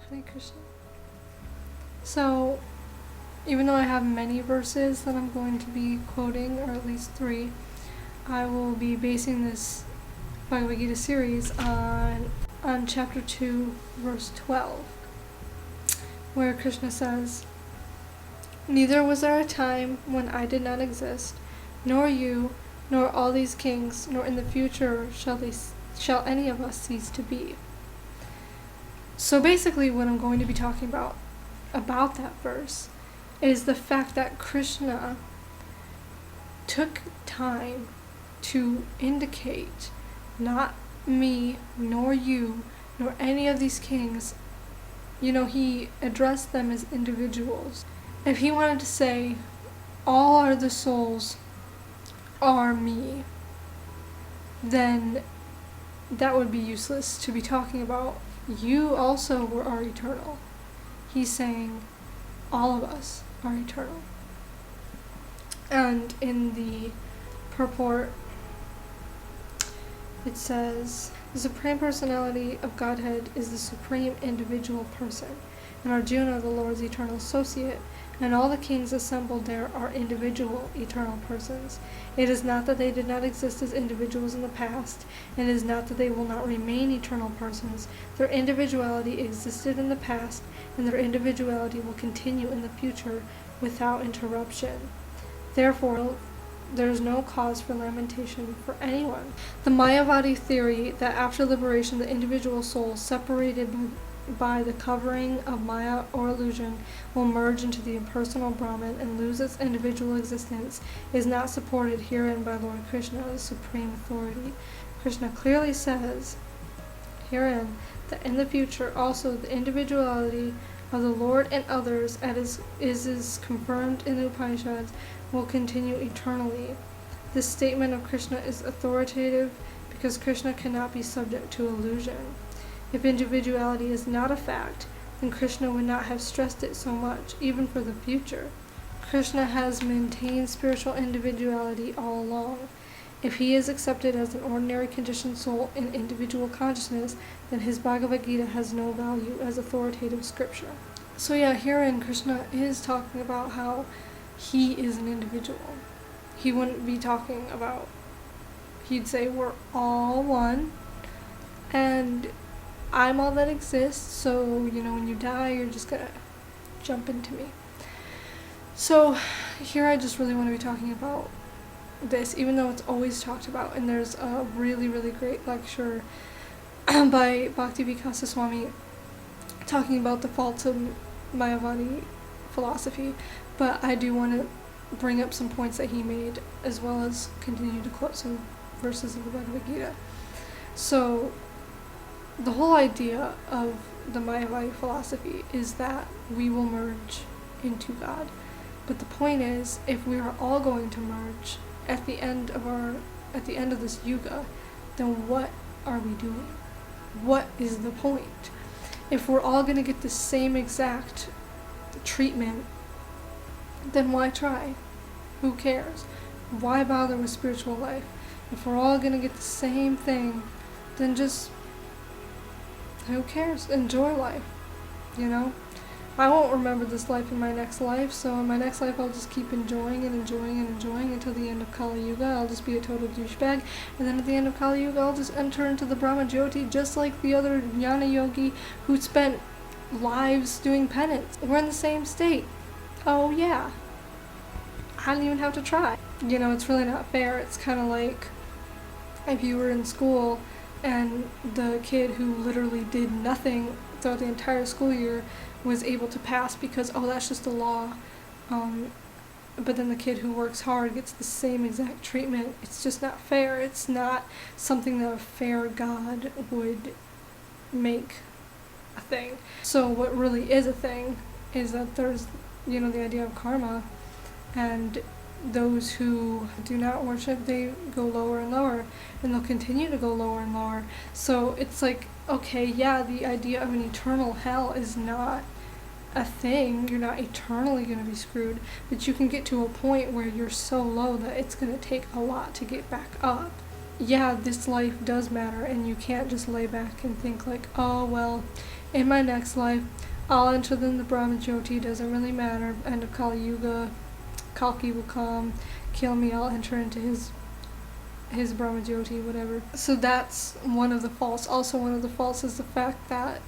Hare Krishna. So, even though I have many verses that I'm going to be quoting, or at least 3, I will be basing this Bhagavad Gita series on chapter 2, verse 12, where Krishna says, "Neither was there a time when I did not exist, nor you, nor all these kings, nor in the future shall any of us cease to be." So basically what I'm going to be talking about that verse is the fact that Krishna took time to indicate not me, nor you, nor any of these kings. He addressed them as individuals. If he wanted to say, all are the souls are me, then that would be useless to be talking about. You also are eternal. He's saying all of us are eternal. And in the purport, it says, "The Supreme Personality of Godhead is the Supreme Individual Person, and Arjuna, the Lord's eternal associate, and all the kings assembled there are individual eternal persons. It is not that they did not exist as individuals in the past, and it is not that they will not remain eternal persons. Their individuality existed in the past, and their individuality will continue in the future without interruption. Therefore, there is no cause for lamentation for anyone." The Mayavadi theory that after liberation the individual soul, separated by the covering of Maya or illusion, will merge into the impersonal Brahman and lose its individual existence is not supported herein by Lord Krishna, the Supreme Authority. Krishna clearly says herein that in the future also the individuality of the Lord and others, as is confirmed in the Upanishads, will continue eternally. This statement of Krishna is authoritative because Krishna cannot be subject to illusion. If individuality is not a fact, then Krishna would not have stressed it so much, even for the future. Krishna has maintained spiritual individuality all along. If he is accepted as an ordinary conditioned soul in individual consciousness, then his Bhagavad Gita has no value as authoritative scripture. So herein Krishna is talking about how he is an individual. He wouldn't be talking about, he'd say we're all one, and I'm all that exists, so, when you die, you're just gonna jump into me. So, here I just really want to be talking about this, even though it's always talked about, and there's a really, really great lecture by Bhakti Vikasa Swami talking about the faults of Mayavadi philosophy, but I do want to bring up some points that he made, as well as continue to quote some verses of the Bhagavad Gita. So, the whole idea of the Mayavadi philosophy is that we will merge into God. But the point is, if we are all going to merge at the end of this yuga, then what are we doing? What is the point? If we're all going to get the same exact treatment, then why try? Who cares? Why bother with spiritual life? If we're all going to get the same thing, then just, who cares? Enjoy life, I won't remember this life in my next life, so in my next life I'll just keep enjoying and enjoying and enjoying until the end of Kali Yuga. I'll just be a total douchebag, and then at the end of Kali Yuga I'll just enter into the Brahma Jyoti just like the other jnana yogi who spent lives doing penance. We're in the same state. Oh yeah. I didn't even have to try. It's really not fair. It's kind of like if you were in school and the kid who literally did nothing throughout the entire school year was able to pass because, that's just a law. But then the kid who works hard gets the same exact treatment. It's just not fair. It's not something that a fair God would make a thing. So what really is a thing is that there's, the idea of karma, and those who do not worship, they go lower and lower, and they'll continue to go lower and lower. So it's like, okay, the idea of an eternal hell is not a thing. You're not eternally going to be screwed, but you can get to a point where you're so low that it's going to take a lot to get back up. This life does matter, and you can't just lay back and think like, In my next life, I'll enter the Brahmajyoti, doesn't really matter. End of Kali Yuga, Kalki will come, kill me, I'll enter into his Brahmajyoti, whatever. So that's one of the faults. Also one of the faults is the fact that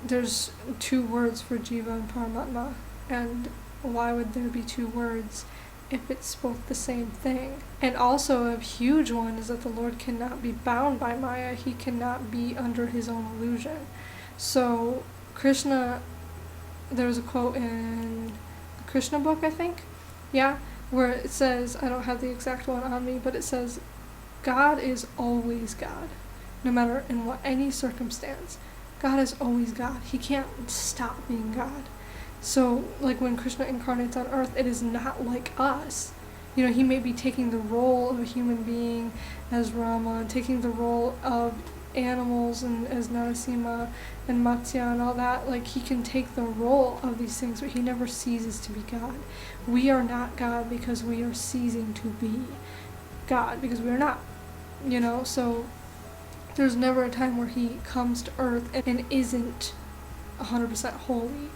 there's two words for Jiva and Paramatma, and why would there be two words if it's both the same thing? And also a huge one is that the Lord cannot be bound by Maya. He cannot be under his own illusion. So Krishna, there was a quote in the Krishna book, I think, yeah, where it says, I don't have the exact one on me, but it says, God is always God, no matter in any circumstance. God is always God. He can't stop being God. So, like when Krishna incarnates on earth, it is not like us. You know, he may be taking the role of a human being as Rama, taking the role of animals and as Narasimha and Matsya and all that. Like, he can take the role of these things, but he never ceases to be God. We are not God because we are ceasing to be God, because we are not. You know, so there's never a time where he comes to earth and isn't 100% holy.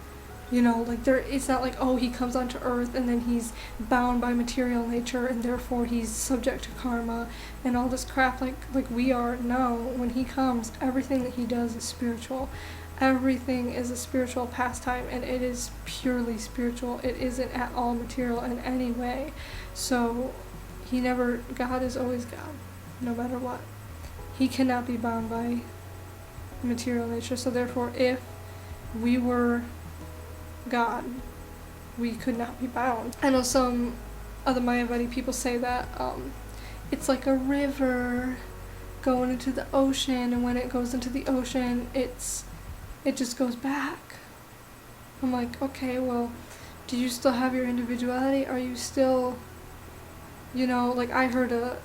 You know, like it's not like, oh, he comes onto earth and then he's bound by material nature and therefore he's subject to karma and all this crap like we are. No, when he comes, everything that he does is spiritual. Everything is a spiritual pastime, and it is purely spiritual. It isn't at all material in any way. So God is always God, no matter what. He cannot be bound by material nature. So therefore, if we were God, we could not be bound. I know some other Mayavadi people say that it's like a river going into the ocean, and when it goes into the ocean, it just goes back. I'm like, okay, well, do you still have your individuality? Are you still, you know, like I heard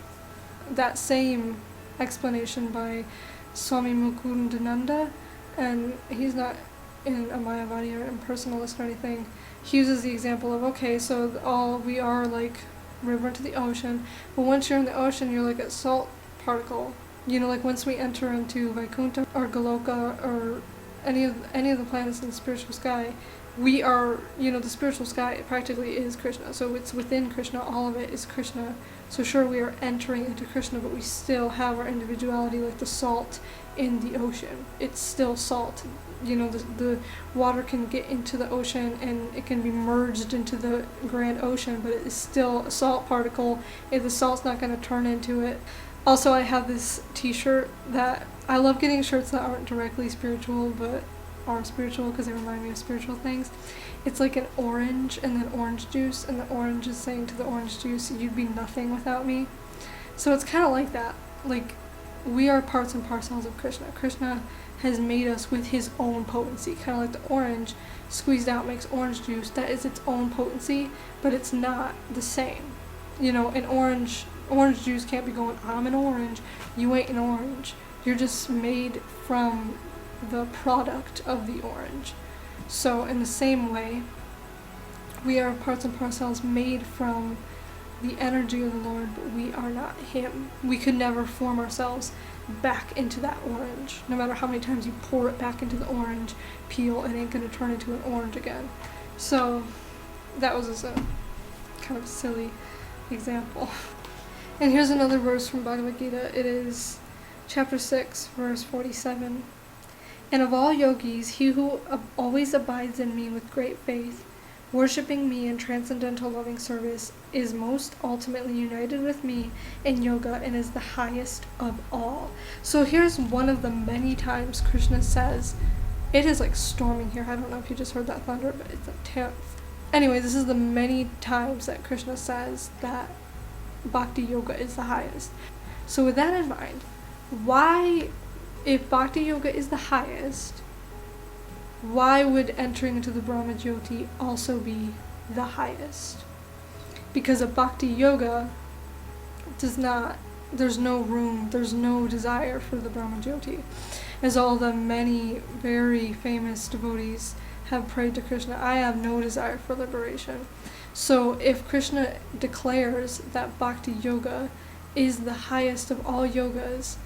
that same explanation by Swami Mukundananda, and he's not in a Mayavadi or impersonalist or anything. He uses the example of, okay, so we are like river into the ocean, but once you're in the ocean, you're like a salt particle. You know, like once we enter into Vaikuntha or Goloka or any of the planets in the spiritual sky, we are, you know, the spiritual sky practically is Krishna. So it's within Krishna, all of it is Krishna. So sure, we are entering into Krishna, but we still have our individuality, like the salt in the ocean. It's still salt. You know, the water can get into the ocean and it can be merged into the grand ocean, but it is still a salt particle. If the salt's not going to turn into it. Also, I have this t-shirt that I love getting shirts that aren't directly spiritual, but are spiritual because they remind me of spiritual things. It's like an orange and then orange juice, and the orange is saying to the orange juice, you'd be nothing without me. So it's kind of like that. Like, we are parts and parcels of Krishna. Krishna has made us with his own potency, kind of like the orange squeezed out makes orange juice. That is its own potency, but it's not the same. You know, an orange juice can't be going, I'm an orange, you ain't an orange. You're just made from the product of the orange. So in the same way, we are parts and parcels made from the energy of the Lord, but we are not him. We could never form ourselves back into that orange. No matter how many times you pour it back into the orange peel, it ain't going to turn into an orange again. So that was just a kind of silly example. And here's another verse from Bhagavad Gita. It is chapter 6, verse 47. And of all yogis, he who always abides in me with great faith, worshipping me in transcendental loving service, is most ultimately united with me in yoga and is the highest of all. So here's one of the many times Krishna says, it is like storming here. I don't know if you just heard that thunder, but it's a tenth. Anyway, this is the many times that Krishna says that bhakti yoga is the highest. So with that in mind, why, if bhakti yoga is the highest, why would entering into the Brahmajyoti also be the highest? Because a bhakti yoga does not, there's no room, there's no desire for the Brahmajyoti. As all the many very famous devotees have prayed to Krishna, I have no desire for liberation. So if Krishna declares that bhakti yoga is the highest of all yogas,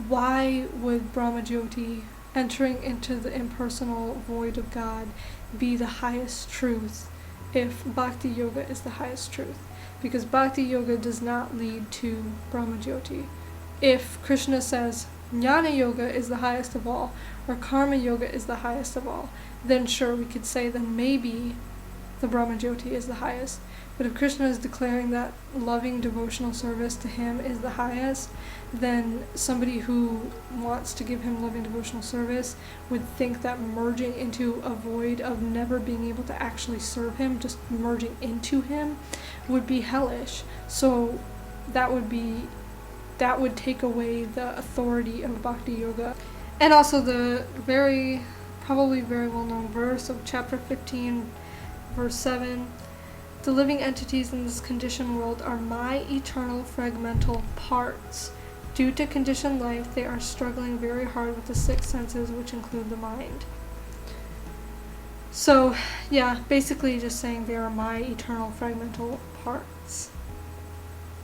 why would Brahmajyoti entering into the impersonal void of God be the highest truth if bhakti yoga is the highest truth? Because bhakti yoga does not lead to Brahmajyoti. If Krishna says jnana yoga is the highest of all, or karma yoga is the highest of all, then sure, we could say then maybe the Brahmajyoti is the highest. But if Krishna is declaring that loving devotional service to him is the highest, then somebody who wants to give him loving devotional service would think that merging into a void of never being able to actually serve him, just merging into him, would be hellish. So that would take away the authority of bhakti yoga. And also the probably very well-known verse of chapter 15, verse 7, the living entities in this conditioned world are my eternal fragmental parts. Due to conditioned life, they are struggling very hard with the six senses, which include the mind. So, yeah, basically just saying they are my eternal fragmental parts.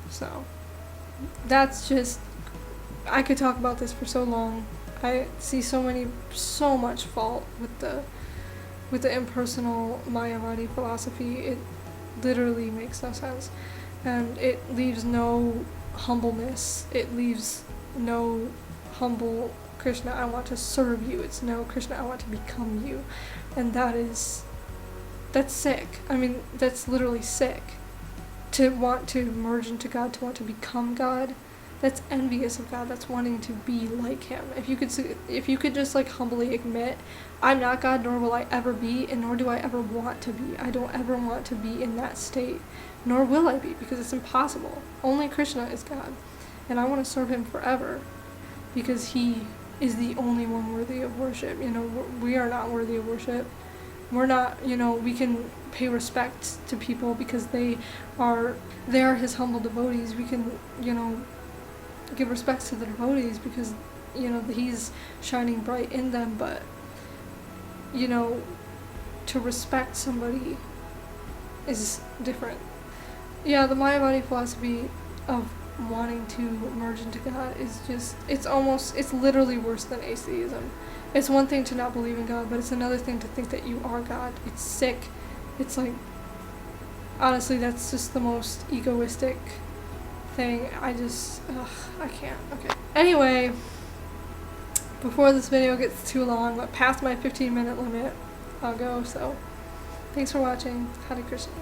So, that's just, I could talk about this for so long. I see so much fault with the impersonal Mayavadi philosophy. It literally makes no sense, and it leaves no humbleness. It leaves no humble Krishna, I want to serve you. It's no Krishna, I want to become you. And that's sick. I mean, that's literally sick. To want to merge into God, to want to become God, that's envious of God. That's wanting to be like him. If you could just like humbly admit, I'm not God, nor will I ever be, and nor do I ever want to be. I don't ever want to be in that state, nor will I be, because it's impossible. Only Krishna is God, and I want to serve him forever, because he is the only one worthy of worship. We are not worthy of worship. We're not, we can pay respect to people because they are his humble devotees. We can, give respects to the devotees because, he's shining bright in them, but, to respect somebody is different. Yeah, the Mayavadi philosophy of wanting to merge into God is just, it's literally worse than atheism. It's one thing to not believe in God, but it's another thing to think that you are God. It's sick. It's like, honestly, that's just the most egoistic thing. I can't. Okay. Anyway, before this video gets too long, but past my 15-minute limit, I'll go. So, thanks for watching. Hare Krishna.